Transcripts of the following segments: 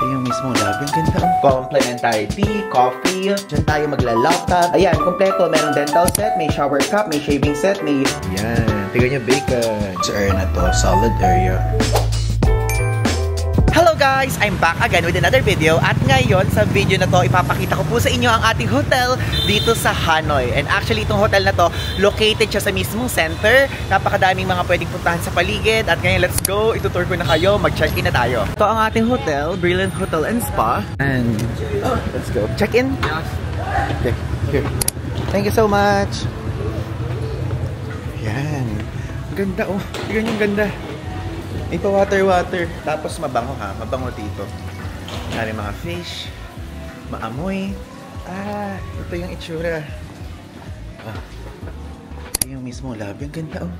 Ito yung mismo lobby. Ang ganda. Complimentary tea, coffee. Diyan tayo magla-laptop. Ayan, kompleto. Merong dental set, may shower cup, may shaving set, may... Yan. Tignan niya bacon. Sa area na to, solid area. Hello guys! I'm back again with another video at ngayon sa video na to ipapakita ko po sa inyo ang ating hotel dito sa Hanoi. And actually itong hotel na to located siya sa mismong center. Napakadaming mga pwedeng puntahan sa paligid at ngayon let's go! Itutour ko na kayo, mag-check-in na tayo. Ito ang ating hotel, Brilliant Hotel and Spa. And let's go. Check-in? Okay, here. Thank you so much! Yan. Ganda oh. Tignan yung ganda. May pa water. Tapos mabango ha. Mabango dito. May mga fish. Maamoy. Ito yung itsura. Ito yung mismo lobby. Ang ganda oh.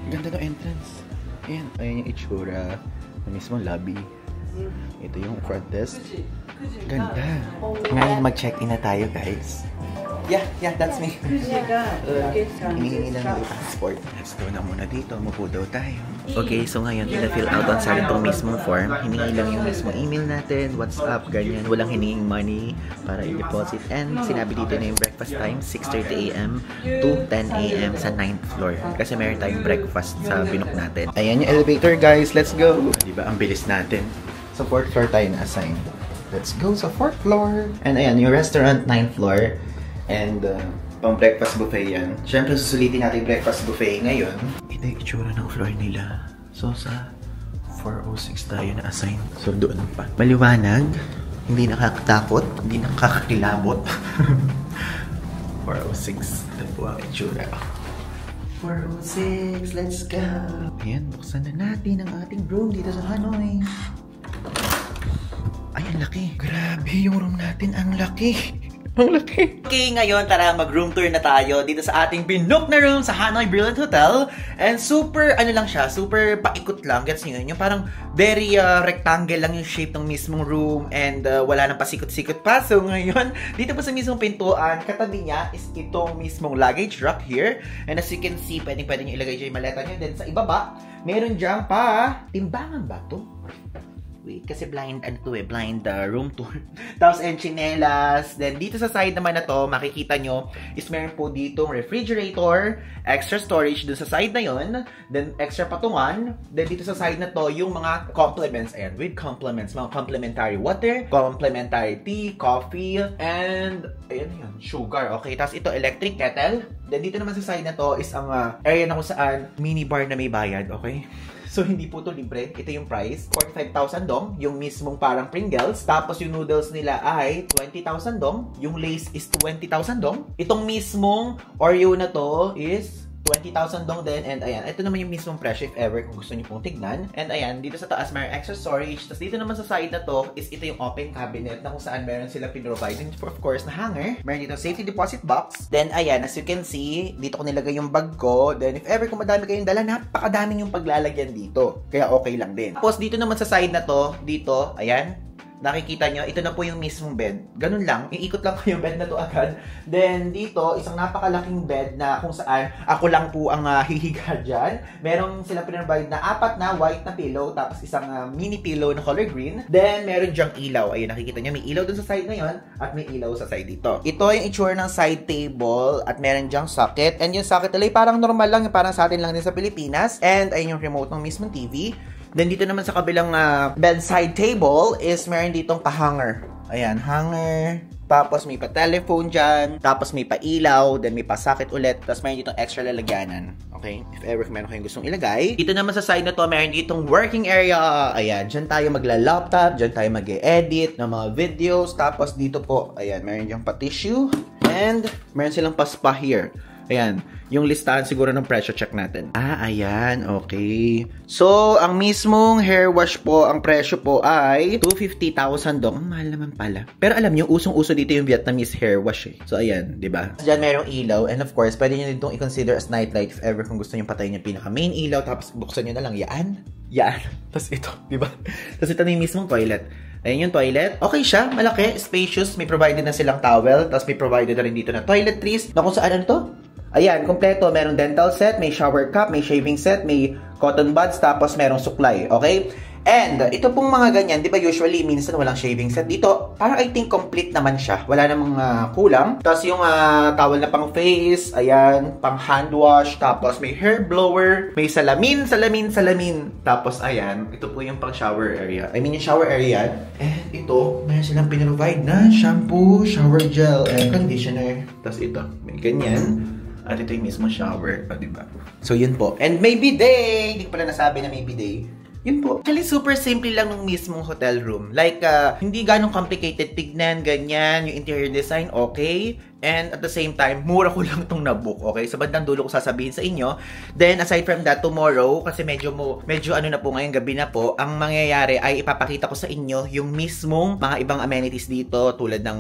Ang ganda ng entrance. Ayan. Ayan yung itsura. Ang mismo lobby. Ito yung front desk. Ganda. Ngayon mag-check-in na tayo guys. Yeah, that's me. Hinihingi lang yung passport. Let's go na muna dito. Mupo daw tayo. Okay, so ngayon, pina-fill out on sa itong mismong form. Hiningi lang yung mismong email natin, what's up, ganyan. Walang hininging money para i-deposit. And sinabi dito na yung breakfast time, 6:30 AM to 10 AM sa 9th floor. Kasi meron tayong breakfast sa binook natin. Ayan yung elevator, guys. Let's go! Diba, ang bilis natin. Sa 4th floor tayo na-assign. Let's go sa 4th floor! And ayan, yung restaurant, 9th floor. And pang breakfast buffet yan. Siyempre susulitin natin yung breakfast buffet ngayon. Ito yung itsura ng floor nila. So sa 406 tayo na-assign. So doon pa. Maliwanag. Hindi nakakatakot. Hindi nakakakilabot. 406. Ito po ang itsura. 406. Let's go! Ayan, buksan na natin ang ating room dito sa Hanoi. Ay, ang laki. Grabe yung room natin. Ang laki. Ang laki. Okay, ngayon tara mag-room tour na tayo dito sa ating binook na room sa Hanoi Brilliant Hotel. And super, ano lang siya, super paikot lang. Gets nyo yun? Yung parang very rectangle lang yung shape ng mismong room and wala nang pasikot-sikot pa. So ngayon, dito po sa mismong pintuan, katabi niya is itong mismong luggage rack here. And as you can see, pwede nyo ilagay dyan yung maleta nyo. Then sa ibaba, meron dyan pa, timbangan ba to? Wait, kasi blind, blind room tour. Tapos, and chinelas. Then, dito sa side naman na to, makikita nyo, is meron po ditong refrigerator, extra storage dun sa side na yon, then extra patungan. Then, dito sa side na to, yung mga compliments, ayan, with compliments, mga complimentary water, complimentary tea, coffee, and, ayan yun, sugar. Okay, tapos ito, electric kettle. Then, dito naman sa side na to, is ang area na kung saan, mini bar na may bayad, okay? So, hindi po to libre. Ito yung price. 45,000 dong. Yung mismong parang Pringles. Tapos, yung noodles nila ay 20,000 dong. Yung Lay's is 20,000 dong. Itong mismong Oreo na to is 20,000 dong din. And ayan, ito naman yung mismong presyo if ever kung gusto niyo pong tignan. And ayan, dito sa taas mayroong extra storage. Tapos dito naman sa side na to is ito yung open cabinet na kung saan meron sila pinrovide. And of course, na hanger. Meron dito safety deposit box. Then ayan, as you can see, dito ko nilagay yung bag ko. Then if ever kung madami kayong dala, napakadaming yung paglalagyan dito. Kaya okay lang din. Tapos dito naman sa side na to, dito, ayan. Nakikita nyo, ito na po yung mismong bed. Ganun lang, iikot lang ko yung bed na to agad. Then, dito, isang napakalaking bed na kung saan ako lang po ang hihiga dyan. Meron sila pinrovide na 4 na white na pillow, tapos isang mini pillow na color green. Then, meron dyang ilaw. Ayun, nakikita nyo, may ilaw dun sa side na yon at may ilaw sa side dito. Ito yung itsura ng side table at meron dyang socket. And yung socket nila parang normal lang, parang sa atin lang din sa Pilipinas. And ayun yung remote ng mismong TV. Then, dito naman sa kabilang bedside table is meron ditong pa-hanger. Ayan, hanger. Tapos, may pa-telephone dyan. Tapos, may pa-ilaw. Then, may pa-socket ulit. Tapos, meron ditong extra lalagyanan. Okay? If ever meron kayong gustong ilagay. Dito naman sa side na to, meron ditong working area. Ayan, dyan tayo magla-laptop. Dyan tayo mag-e-edit ng mga videos. Tapos, dito po, ayan, meron dyan pa-tissue. And, meron silang pa-spa here. Ayan, yung listahan siguro ng presyo, check natin. Ayan, okay. So, ang mismong hair wash po, ang presyo po ay 250,000 dong. Ang mahal naman pala. Pero alam nyo, usong-uso dito yung Vietnamese hair wash eh. So, ayan, diba? Diyan merong ilaw. And of course, pwede nyo ditong i-consider as nightlight if ever kung gusto nyo patayin yung pinaka-main ilaw. Tapos, buksan nyo na lang. Yan. Tapos ito, diba? Tapos ito na yung mismong toilet. Ayan yung toilet. Okay siya, malaki, spacious. May provided na silang towel. Tapos may provided na rin dito na toiletries. Na kung saan ano to? Ayan, kompleto. Merong dental set, may shower cup, may shaving set, may cotton buds, tapos merong suklay. Okay? And ito pong mga ganyan, di ba usually minsan walang shaving set dito. Parang I think complete naman siya. Wala namang kulang. Tapos yung towel na pang face, ayan, pang hand wash. Tapos may hair blower, may salamin. Tapos ayan, ito po yung pang shower area. I mean yung shower area. And ito, meron silang pinrovide na shampoo, shower gel, and conditioner. Tapos ito, may ganyan. At ito yung mismo shower, diba? So yun po. And may bidet! Hindi ko pala nasabi na may bidet. Yun po. Actually, super simple lang ng mismong hotel room. Like, hindi ganong complicated tignan, ganyan. Yung interior design, okay. And at the same time, mura ko lang itong nabook, okay? Sa bandang dulo ko sasabihin sa inyo. Then, aside from that, tomorrow, kasi medyo ano na po ngayong gabi na po, ang mangyayari ay ipapakita ko sa inyo yung mismong mga ibang amenities dito, tulad ng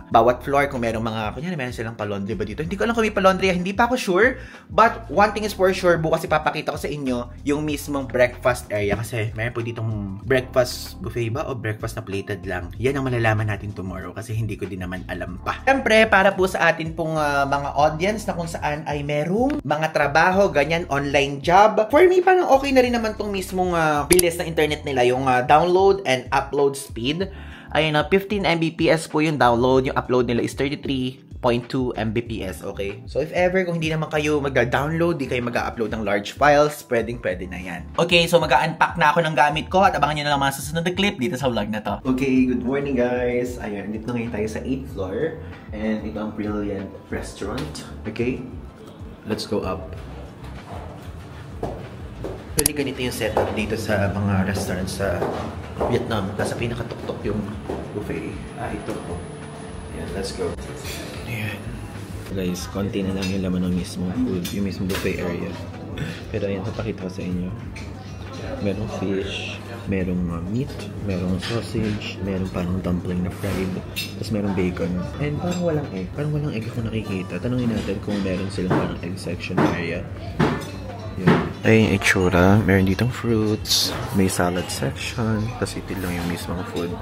bawat floor, kung merong mga, kunyari, meron silang pa-laundry ba dito? Hindi ko alam kung may pa-laundry, hindi pa ako sure. But, one thing is for sure, bukas ipapakita ko sa inyo yung mismong breakfast area. Kasi, meron po ditong breakfast buffet ba o breakfast na plated lang. Yan ang malalaman natin tomorrow kasi hindi ko din naman alam pa. Siyempre, para po sa atin pong mga audience na kung saan ay merong mga trabaho, ganyan, online job. For me, parang okay na rin naman tong mismong bilis ng internet nila, yung download and upload speed. Ayun, 15 Mbps po yung download, yung upload nila is 33.2 Mbps, okay? So, if ever, kung hindi naman kayo mag-download, di kayo mag-upload ng large files, pwede na yan. Okay, so mag-unpack na ako ng gamit ko at abangan nyo na lang mga susunod na clip dito sa vlog na to. Okay, good morning guys! Ayan, dito na ngayon tayo sa 8th floor. And ito ang Brilliant Restaurant. Okay, let's go up. Actually, ganito yung setup dito sa mga restaurants sa Vietnam. Nasa pinakatuktok yung buffet. Ito po. Ayan, let's go. Ayan. Guys, konti na lang yung laman ng mismo food, yung mismo buffet area. Pero ayan, papakita ko sa inyo. Merong fish, merong meat, merong sausage, merong parang dumpling na fried, tapos merong bacon. And parang walang egg. Parang walang egg ako nakikita. Tanungin natin kung meron silang parang egg section area. Yun. Ayun yung itsura. Meron ditong fruits, may salad section, tapos ito lang yung mismong food.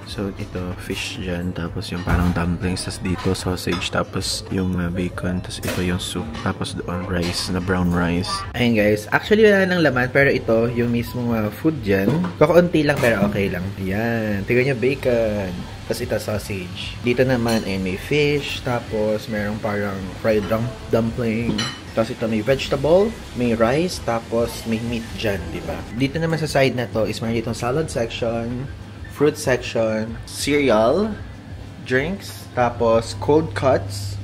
So, ito, fish dyan, tapos yung parang dumplings, tapos dito, sausage, tapos yung bacon, tapos ito yung soup, tapos doon, rice, na brown rice. Ayun guys, actually wala nang laman, pero ito, yung mismong food dyan, kakaunti lang, pero okay lang. Ayan, tignan nyo, bacon, tapos ito, sausage. Dito naman, ayun, may fish, tapos merong parang fried dumpling, tapos ito may vegetable, may rice, tapos may meat dyan, diba? Dito naman sa side na to, is meron ditong salad section, fruit section, cereal, drinks, tapos cold cuts,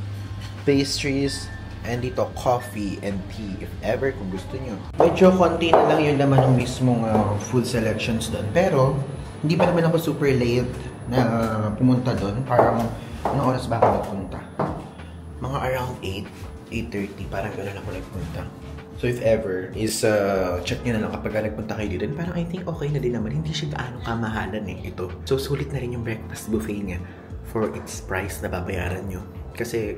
pastries, and dito coffee and tea if ever kung gusto nyo. Medyo konti na lang yung laman ng mismong food selections doon. Pero, hindi pa naman ako super late na pumunta doon. Parang, anong oras ba ako nagpunta? Mga around 8, 8:30, parang gano'n ako nagpunta. So if ever, is check nyo na lang kapag nagpunta kayo dito. Parang I think okay na din naman. Hindi siya gaano kamahalan ito. So sulit na rin yung breakfast buffet niya for its price na babayaran nyo. Kasi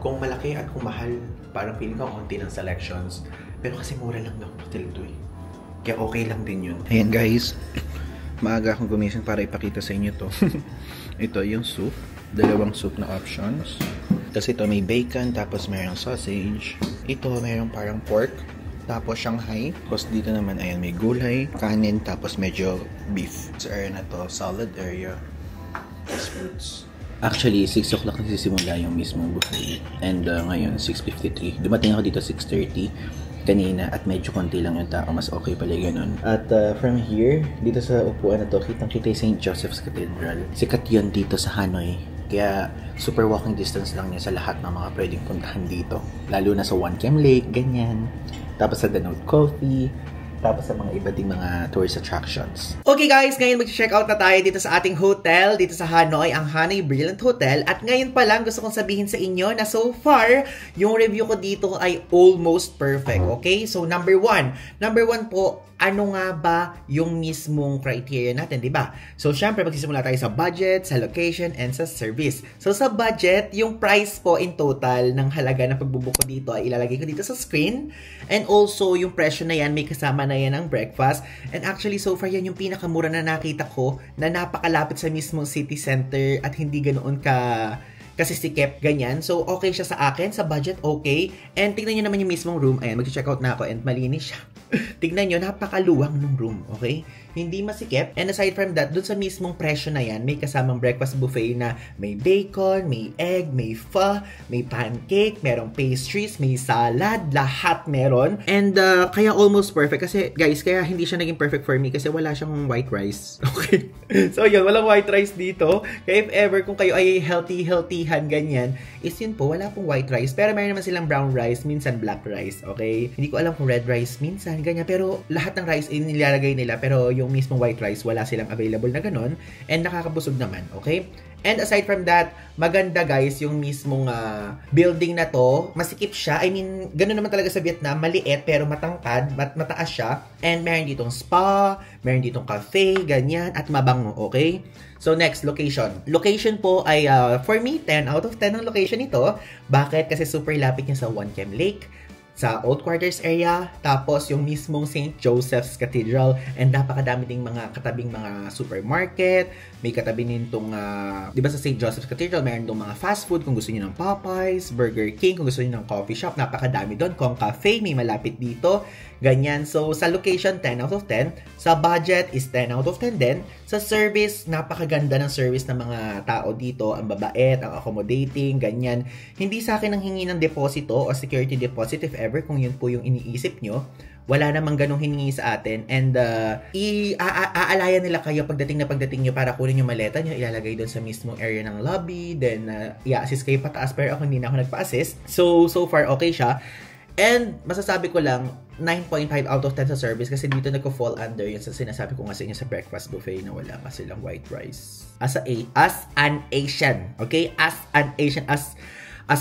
kung malaki at kung mahal, parang feeling ko konti ng selections. Pero kasi mura lang ng hotel ito eh. Kaya okay lang din yun. Ayan guys, maaga akong gumising para ipakita sa inyo to. Ito yung soup. Dalawang soup na options. Kasi ito may bacon, tapos mayroong sausage. Ito mayroong parang pork, tapos Shanghai. Tapos dito naman, ayan, may gulay, kanin, tapos medyo beef. Sa area na to, salad area. Tapos fruits. Actually, 6 o'clock nagsisimula yung mismong buffet. And ngayon, 6:53. Dumating ako dito 6:30 kanina at medyo konti lang yung tao. Mas okay pala ganun. At from here, dito sa upuan na to, kitang-kita yung St. Joseph's Cathedral. Sikat yun dito sa Hanoi. Kaya super walking distance lang niya sa lahat ng mga pwedeng puntahan dito. Lalo na sa One Cam Lake, ganyan. Tapos sa The Note Coffee. Tapos sa mga iba ding mga tourist attractions. Okay guys, ngayon mag-check out na tayo dito sa ating hotel, dito sa Hanoi, ang Hanoi Brilliant Hotel. At ngayon pa lang gusto kong sabihin sa inyo na so far, yung review ko dito ay almost perfect, okay? So number one po, ano nga ba yung mismong criteria natin, di ba? So syempre, magsisimula tayo sa budget, sa location, and sa service. So sa budget, yung price po in total ng halaga na pagbubook ko dito ay ilalagay ko dito sa screen. And also, yung presyo na yan, may kasama na yan ng breakfast. And actually, so far yan yung pinakamura na nakita ko na napakalapit sa mismong city center at hindi ganoon kasi sikip, ganyan. So, okay siya sa akin. Sa budget, okay. And tingnan nyo naman yung mismong room. Ayan, mag-check out na ako and malinis siya. Tignan nyo, napakaluwang ng room, okay? Hindi masikip. And aside from that, dun sa mismong presyo na yan, may kasamang breakfast buffet na may bacon, may egg, may pho, may pancake, merong pastries, may salad, lahat meron. And kaya almost perfect. Kasi guys, kaya hindi siya naging perfect for me kasi wala siyang white rice. Okay? So yun, walang white rice dito. Kaya if ever kung kayo ay healthy-healthyhan ganyan, is yun po, wala pong white rice. Pero meron naman silang brown rice, minsan black rice. Okay? Hindi ko alam kung red rice minsan, ganyan. Pero lahat ng rice ay nilalagay nila. Pero yung mismong white rice, wala silang available na ganun. And nakakabusog naman, okay? And aside from that, maganda guys, yung mismong building na to, masikip siya. I mean, ganun naman talaga sa Vietnam, maliit pero matangkad, mataas siya. And meron ditong spa, meron ditong cafe, ganyan, at mabango, okay? So next, location. Location po ay, for me, 10 out of 10 ang location ito. Bakit? Kasi super lapit niya sa One Chem Lake, sa Old Quarters area, tapos yung mismong St. Joseph's Cathedral, and napakadami ding mga katabing mga supermarket, may katabi nitong, di ba sa St. Joseph's Cathedral, meron dong mga fast food kung gusto niyo ng Popeyes, Burger King, kung gusto niyo ng coffee shop, napakadami doon, Kong Cafe, may malapit dito, ganyan. So, sa location, 10 out of 10, sa budget is 10 out of 10 din, sa service, napakaganda ng service ng mga tao dito, ang babait, ang accommodating, ganyan. Hindi sa akin ang hingi ng deposito o security deposit if ever kung yun po yung iniisip nyo. Wala namang ganong hiningi sa atin, and aalayan nila kayo pagdating nyo para kunin yung maleta nyo, ilalagay doon sa mismong area ng lobby, then i-assist kayo pataas, pero ako hindi na ako nagpa-assist. So far okay siya. And masasabi ko lang 9.5 out of 10 sa service kasi dito nagko-fall under yun sa sinasabi ko nga sa inyo sa breakfast buffet na wala kasi lang white rice. As an Asian, okay? As an Asian, as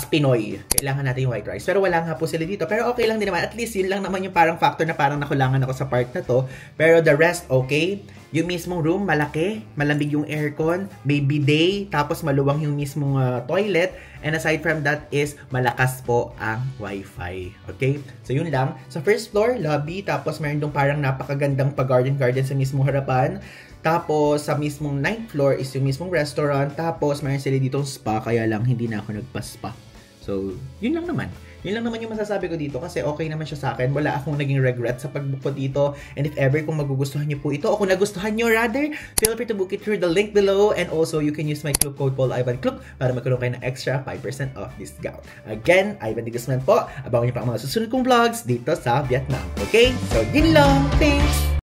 Pinoy, kailangan natin yung white rice. Pero wala nga po sila dito. Pero okay lang din naman. At least yun lang naman yung parang factor na parang nakulangan ako sa part na to. Pero the rest, okay. Yung mismong room, malaki. Malamig yung aircon. May bidet. Tapos maluwang yung mismong toilet. And aside from that is, malakas po ang wifi. Okay? So yun lang. Sa first floor, lobby. Tapos meron dong parang napakagandang pa-garden sa mismong harapan. Tapos, sa mismong 9th floor is yung mismong restaurant. Tapos, mayroon sila ditong spa. Kaya lang, hindi na ako nagpa-spa. So, yun lang naman. Yun lang naman yung masasabi ko dito. Kasi okay naman siya sa akin. Wala akong naging regret sa pag-book ko dito. And if ever kung magugustuhan niyo po ito, o kung nagustuhan niyo rather, feel free to book it through the link below. And also, you can use my club code PaulIvanClub para magkaroon kayo ng extra 5% off discount. Again, Ivan D. Guzman po. Abangan niyo pa ang mga susunod kong vlogs dito sa Vietnam. Okay? So, yun lang. Thanks!